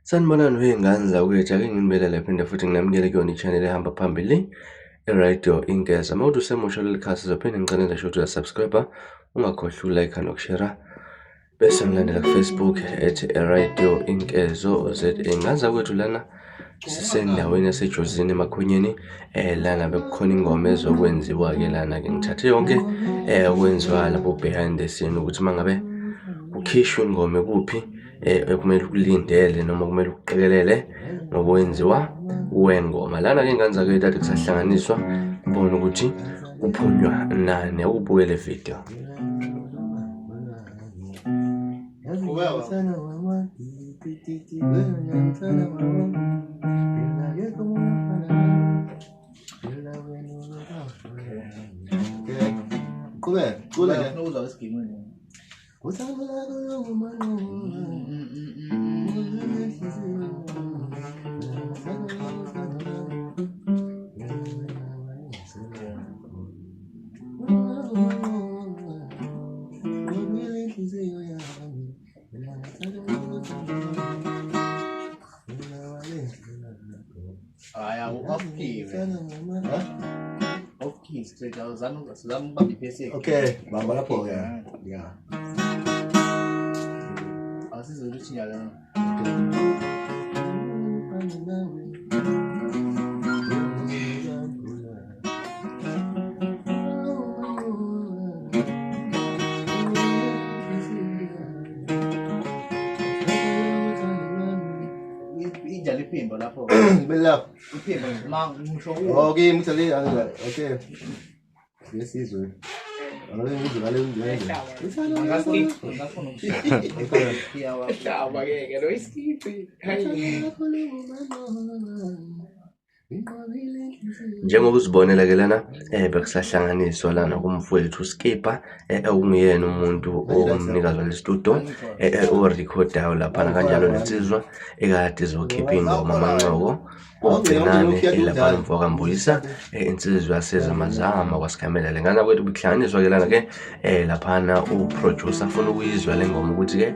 Sanibonani wey'ngane zakwethu, ake nginibelele phinde futhi nginamukele kuyona i-channel ehamba phambili e-Radio Inkeza. Uma uthi usemusha leli khasi uzophinde ngicela sho ukuthi uyasubscribe, ungakhohlwa uku-like nokushare. Bese ngilandela ku-Facebook @Radio Inkezo ZA. Ngane zakwethu lana sisendaweni yaseJozini Emakhonyeni, lana bekukhona ingoma ezokwenziwa-ke lana-ke ngithathe yonke okwenziwa lapho behind the scene ukuthi uma ngabe ukhishwe ingoma kuphi ekumele ukulindele noma kumele ukuqikelele ngokwenziwa wengoma. Lana-ke ingane zakwethu ade kusahlanganiswa ubone ukuthi kuphunywa nani. Awubukele le video. Okay, bamba lapho ya. Yeah. Bella. Okay, mutali. Okay. Yes, is it. Njengoba uzibonela ke lana bekusahlanganiswa lana kumfowethu Skipper okungiyena umuntu omnikazi walestudio orecordayo lapha kanjalo nensizwa ekade izokhipha ingoma amancoko ogcinane lapha umfoka Mbuyisa insizwa yasezamazama kwaSikhamela. Le ngane kwethu bikuhlanganiswa ke lana ke laphana uproducer afuna ukuyizwa le ngoma ukuthi ke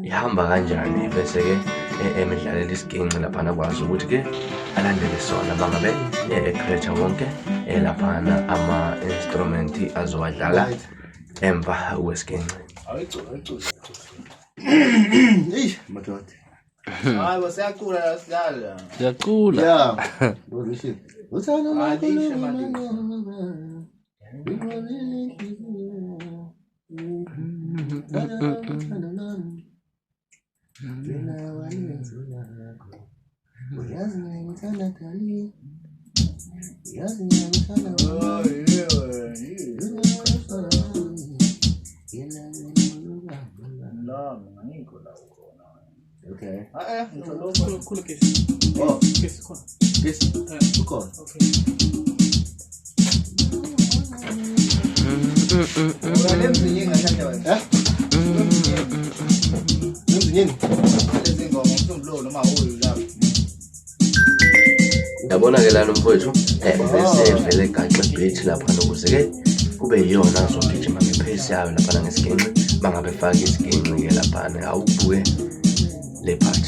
ihamba kanjani bese ke emidlalela isiginci laphana kwazi ukuthi ke alandele sona bangabe creator wonke laphana ama instrument azowadlala emva kwesiginci. Madoda. Hayi wasiyacula sidlala. Siyacula. Yeah. What is it? Uthando okay. Cool kiss. Oh, Kiss. yes. Look on. Okay. Yabona ke lana umfowethu bese vele gaxa beat lapha nokuze ke kube yiyona azogijima ngepace yayo lapha ngesiginci bangabe faka isiginci ke lapha awubuke le part.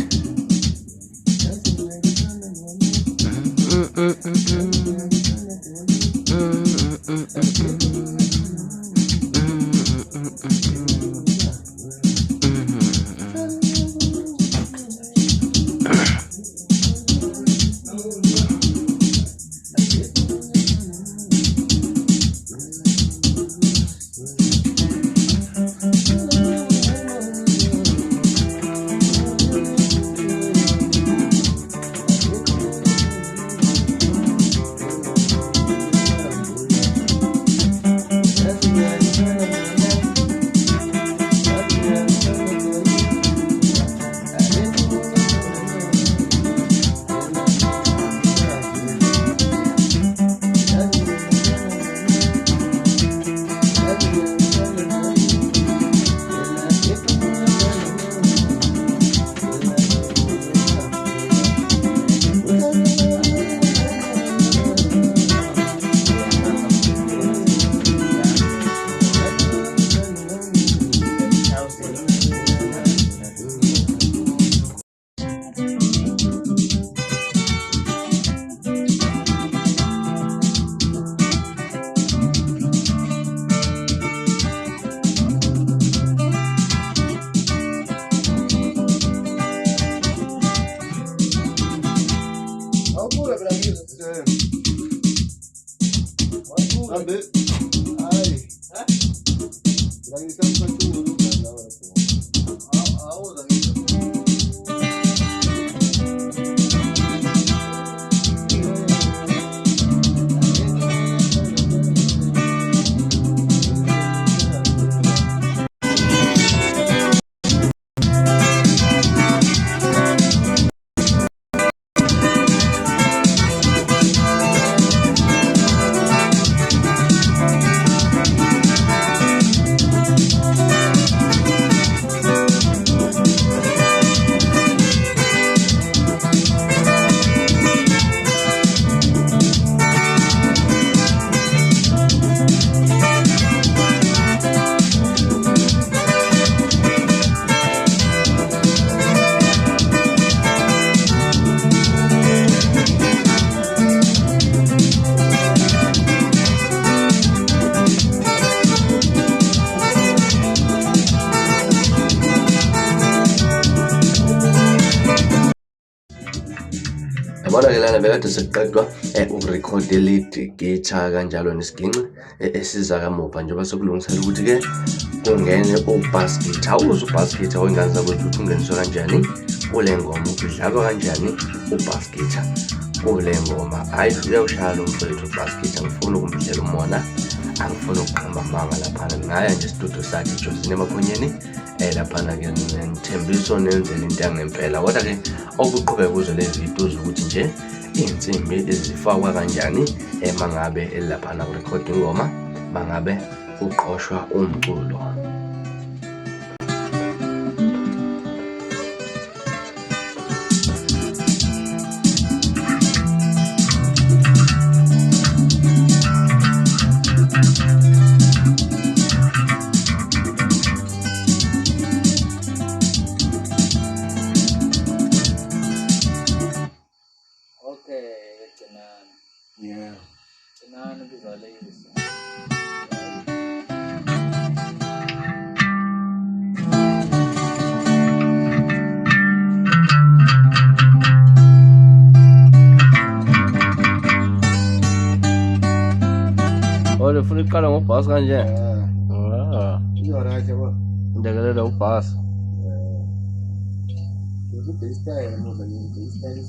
Yabona ke lana bekade sekuqedwa ukurekhode lead guitar kanjalo nesiginci esiza kamuva njengoba sokulungisela ukuthi ke kungene u-bass guitar. Uze u-bass guitar wengane zakwethu ukuthi ungeniswa kanjani kule ngoma, udlalwa kanjani u-bass guitar kule ngoma. Hayi uyawushaya lo mfowethu u-bass guitar, ngifuna ukumdlela umona, angifuna ukuqamba amanga laphana. Ngaya nje studio sakhe Josine Makhonyeni laphana ke ngithembiso nenzela into yangempela. Kodwa ke okuqhubeka kuzo lezi video ukuthi nje insimbi ezifakwa kanjani mangabe laphana ku-record ingoma, mangabe uqoshwa umculo. Olha, fui cara um passo kanje. Right, yabo. Ndegele lo pass. Yung bass style mo ba yung bass style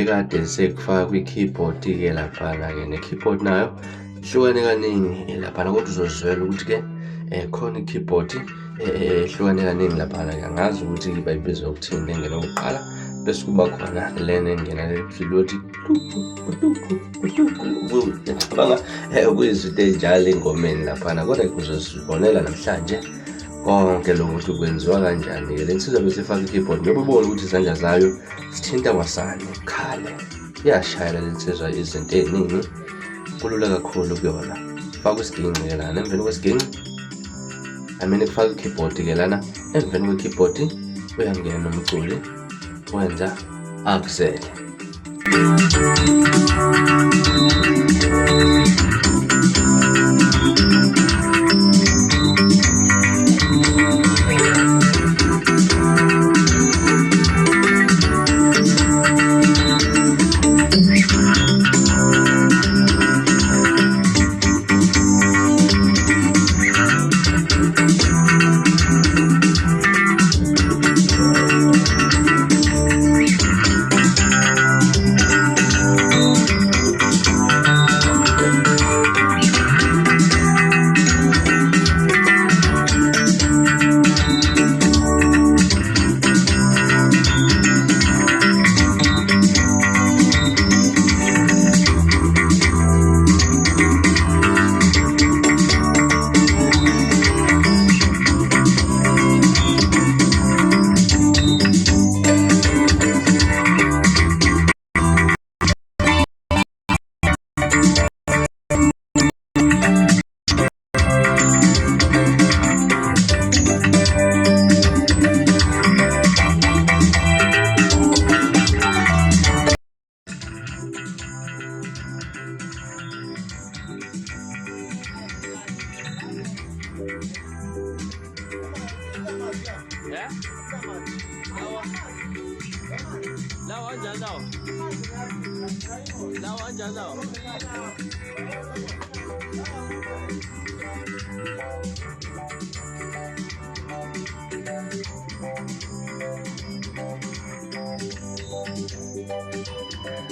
ekade sekufaka kwi-keyboard-ke laphana-ke ne-keyboard nayo ihlukane kaningi laphana, kodwa uzozwela ukuthi-ke khona i-keyboard ehlukane kaningi laphana-ke. Angazi ukuthi bayibiza ukuthini le ngena kokuqala, bese kuba khona lena engena lephiloti ngicabanga kuyizinto ey'njalo engomeni laphana, kodwa kuzosibonela namhlanje konke lokhu ukuthi kwenziwa kanjani-ke. Le nsizwa bese ifaka i-keyboard njengoba ubona ukuthi izandla zayo zithinta kwasani ukhale, iyashayela le nsizwa izinto ey'ningi, kulula kakhulu kuyona. Faka isiginci-ke lana, emveni kwesiginci kufaka i-keyboard-ke lana, emveni kwe-keyboard uyangena umculi wenza akuzele.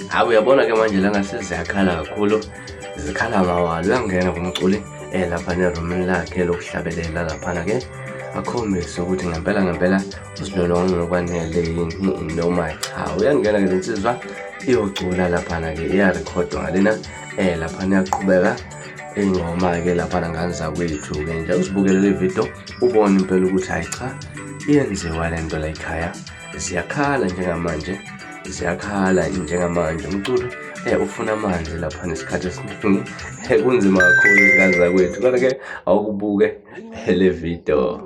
Hayi, uyabona-ke manje la ngase ziyakhala kakhulu, zikhala mawalo. Uyangena kumculi laphana erumini lakhe lokuhlabelela laphana-ke akhombise ukuthi ngempela uzilolonga ngokwanele yini noma cha. Uyangena-ke le nsizwa iyocula laphana-ke, iyarekhodwa ngalena laphana, iyaqhubeka ingoma-ke laphana ngane zakwethu-ke nje. Uzibukele le video ubone impela ukuthi hayi cha, iyenziwa le nto la ekhaya, ziyakhala njengamanje, umculo ufuna amanzi laphana isikhathi esiningi, kunzima kakhulu ingane zakwethu, kodwa-ke awukubuke le video.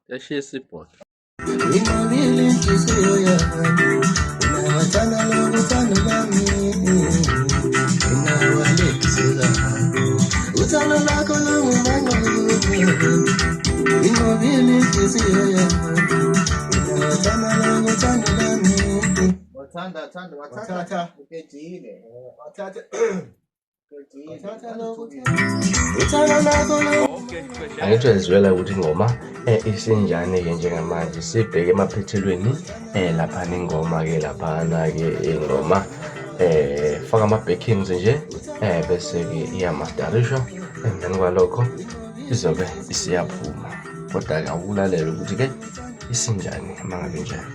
Yashiya isibhono. Angitshezwela ukuthi ingoma isinjani-ke njengamanje. Sibheke emaphethelweni laphana ingoma-ke laphana-ke ingoma faka ama-backings nje bese-ke iyamasterisha, emveni kwalokho izobe isiyaphuma. Kodwa-ke awukulalela ukuthi-ke isinjani uma ngabe njani.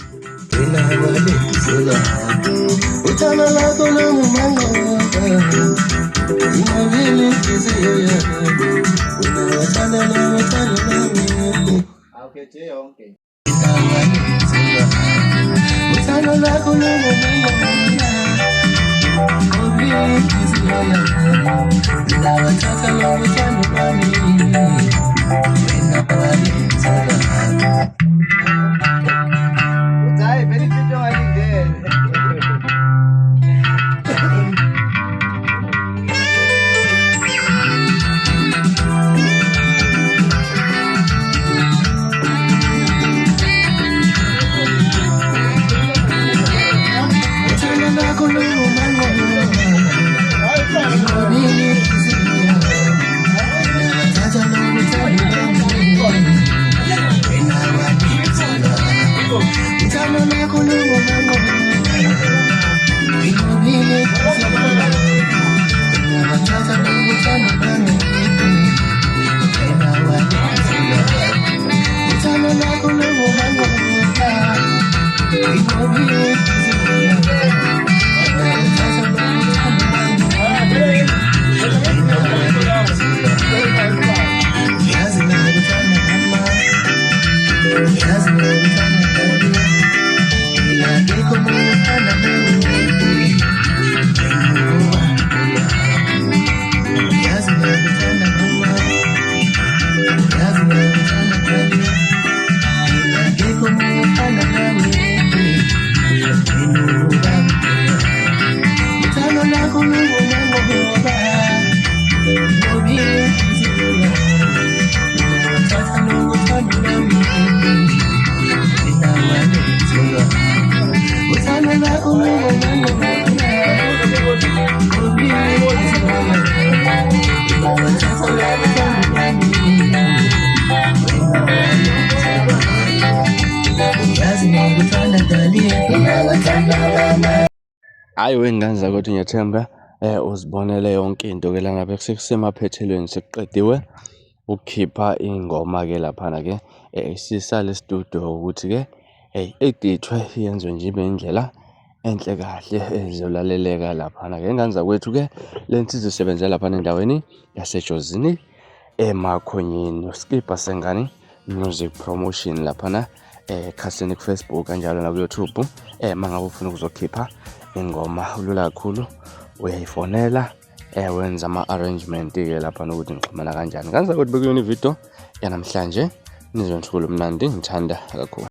Hayi wengane zakwethu, ngiyathemba uzibonele yonke into-ke la ngabe sekusemaphethelweni, sekuqediwe ukukhipha ingoma-ke laphana-ke sisale studio ukuthi-ke edithwe yenziwe nje ibe indlela enhle kahle ezolaleleka laphana-ke. Ingane zakwethu-ke le nto izosebenzela laphana endaweni yaseJozini Emakhonyeni. uSkipper Sengani Music Promotion laphana ekhasini ku-Facebook kanjalo naku-YouTube. Uma ngabe ufuna ukuzokhipha ingoma ulula kakhulu, uyayifonela wenza ama-arrangement-ke lapha nokuthi ngixhumana kanjani. Ngani zakwethu bekuyona ividiyo yanamhlanje, nizwe ngihlukule mnandi, ngithanda kakhulu.